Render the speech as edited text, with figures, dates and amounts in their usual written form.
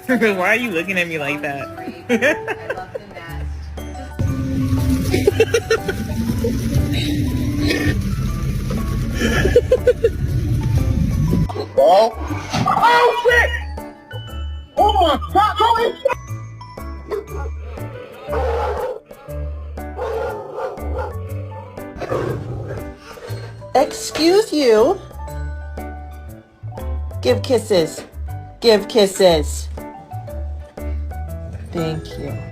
Why are you looking at me like that? I love the nest. Oh shit! Oh my god! Holy shit! Excuse you. Give kisses. Give kisses. Thank you.